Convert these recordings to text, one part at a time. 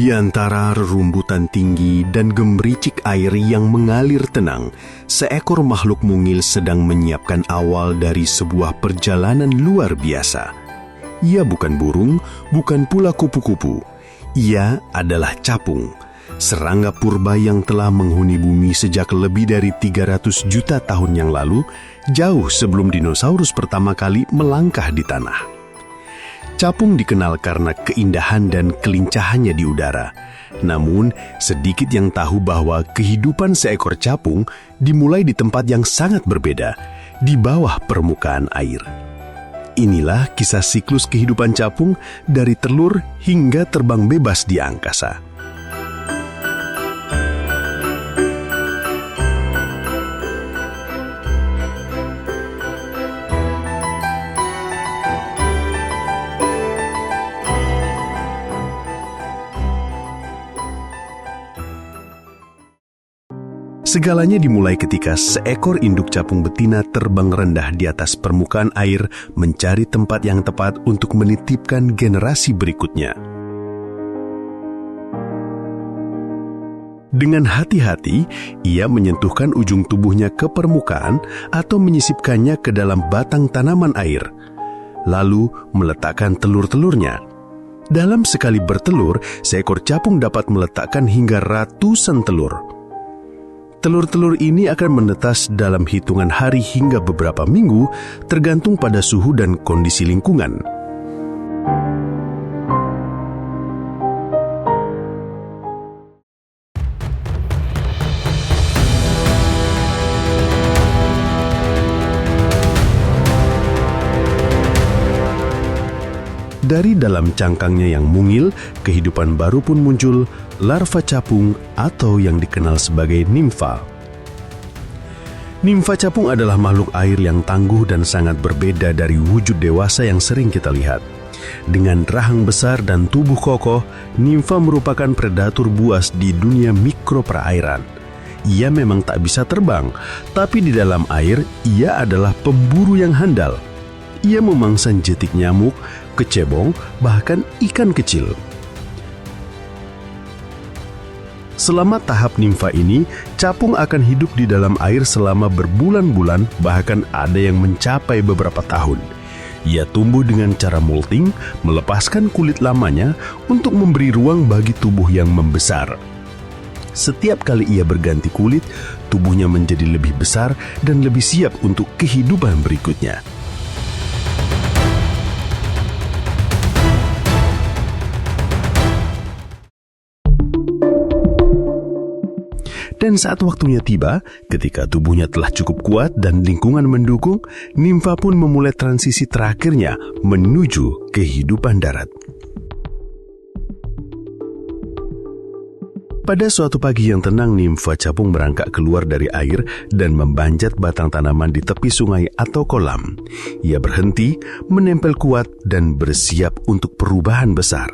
Di antara rerumputan tinggi dan gemericik air yang mengalir tenang, seekor makhluk mungil sedang menyiapkan awal dari sebuah perjalanan luar biasa. Ia bukan burung, bukan pula kupu-kupu. Ia adalah capung, serangga purba yang telah menghuni bumi sejak lebih dari 300 juta tahun yang lalu, jauh sebelum dinosaurus pertama kali melangkah di tanah. Capung dikenal karena keindahan dan kelincahannya di udara. Namun, sedikit yang tahu bahwa kehidupan seekor capung dimulai di tempat yang sangat berbeda, di bawah permukaan air. Inilah kisah siklus kehidupan capung dari telur hingga terbang bebas di angkasa. Segalanya dimulai ketika seekor induk capung betina terbang rendah di atas permukaan air mencari tempat yang tepat untuk menitipkan generasi berikutnya. Dengan hati-hati, ia menyentuhkan ujung tubuhnya ke permukaan atau menyisipkannya ke dalam batang tanaman air, lalu meletakkan telur-telurnya. Dalam sekali bertelur, seekor capung dapat meletakkan hingga ratusan telur. Telur-telur ini akan menetas dalam hitungan hari hingga beberapa minggu, tergantung pada suhu dan kondisi lingkungan. Dari dalam cangkangnya yang mungil, kehidupan baru pun muncul, larva capung atau yang dikenal sebagai nimfa. Nimfa capung adalah makhluk air yang tangguh dan sangat berbeda dari wujud dewasa yang sering kita lihat. Dengan rahang besar dan tubuh kokoh, nimfa merupakan predator buas di dunia mikro perairan. Ia memang tak bisa terbang, tapi di dalam air ia adalah pemburu yang handal. Ia memangsa jentik nyamuk, kecebong, bahkan ikan kecil. Selama tahap nimfa ini, capung akan hidup di dalam air selama berbulan-bulan, bahkan ada yang mencapai beberapa tahun. Ia tumbuh dengan cara molting, melepaskan kulit lamanya untuk memberi ruang bagi tubuh yang membesar. Setiap kali ia berganti kulit, tubuhnya menjadi lebih besar dan lebih siap untuk kehidupan berikutnya. Dan saat waktunya tiba, ketika tubuhnya telah cukup kuat dan lingkungan mendukung, nimfa pun memulai transisi terakhirnya menuju kehidupan darat. Pada suatu pagi yang tenang, nimfa capung berangkat keluar dari air dan membanjat batang tanaman di tepi sungai atau kolam. Ia berhenti, menempel kuat, dan bersiap untuk perubahan besar.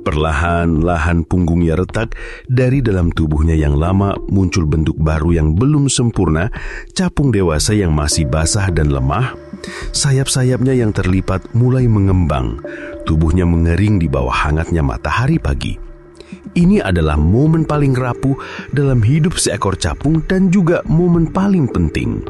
Perlahan-lahan punggungnya retak, dari dalam tubuhnya yang lama muncul bentuk baru yang belum sempurna, capung dewasa yang masih basah dan lemah. Sayap-sayapnya yang terlipat mulai mengembang, tubuhnya mengering di bawah hangatnya matahari pagi. Ini adalah momen paling rapuh dalam hidup seekor capung dan juga momen paling penting.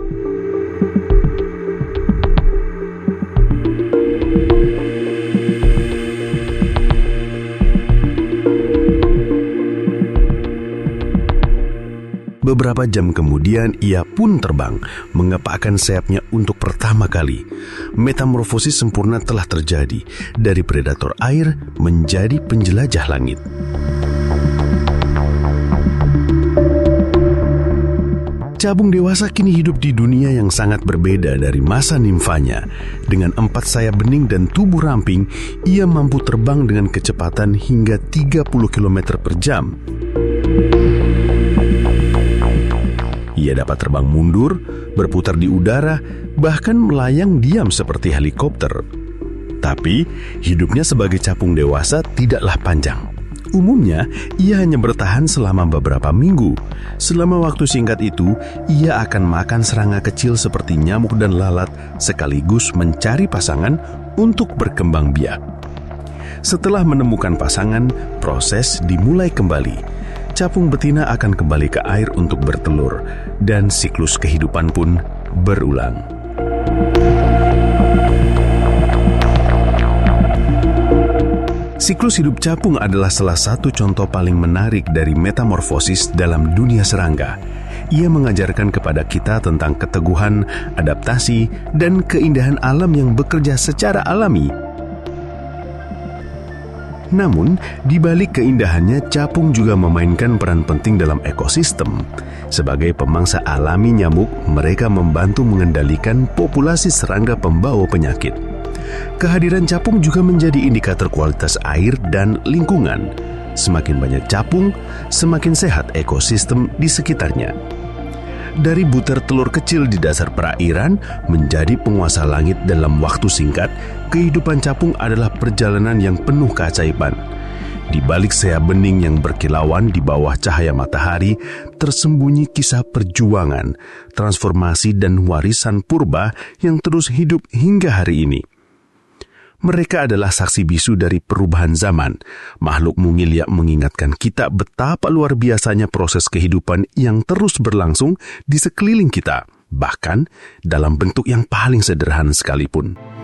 Beberapa jam kemudian ia pun terbang, mengepakkan sayapnya untuk pertama kali. Metamorfosis sempurna telah terjadi, dari predator air menjadi penjelajah langit. Capung dewasa kini hidup di dunia yang sangat berbeda dari masa nimfanya. Dengan 4 sayap bening dan tubuh ramping, ia mampu terbang dengan kecepatan hingga 30 km per jam. Ia dapat terbang mundur, berputar di udara, bahkan melayang diam seperti helikopter. Tapi, hidupnya sebagai capung dewasa tidaklah panjang. Umumnya, ia hanya bertahan selama beberapa minggu. Selama waktu singkat itu, ia akan makan serangga kecil seperti nyamuk dan lalat, sekaligus mencari pasangan untuk berkembang biak. Setelah menemukan pasangan, proses dimulai kembali. Capung betina akan kembali ke air untuk bertelur, dan siklus kehidupan pun berulang. Siklus hidup capung adalah salah satu contoh paling menarik dari metamorfosis dalam dunia serangga. Ia mengajarkan kepada kita tentang keteguhan, adaptasi, dan keindahan alam yang bekerja secara alami. Namun, di balik keindahannya, capung juga memainkan peran penting dalam ekosistem. Sebagai pemangsa alami nyamuk, mereka membantu mengendalikan populasi serangga pembawa penyakit. Kehadiran capung juga menjadi indikator kualitas air dan lingkungan. Semakin banyak capung, semakin sehat ekosistem di sekitarnya. Dari butir telur kecil di dasar perairan menjadi penguasa langit dalam waktu singkat, kehidupan capung adalah perjalanan yang penuh keajaiban. Di balik sea bening yang berkilauan di bawah cahaya matahari, tersembunyi kisah perjuangan, transformasi, dan warisan purba yang terus hidup hingga hari ini. Mereka adalah saksi bisu dari perubahan zaman. Makhluk mungil yang mengingatkan kita betapa luar biasanya proses kehidupan yang terus berlangsung di sekeliling kita, bahkan dalam bentuk yang paling sederhana sekalipun.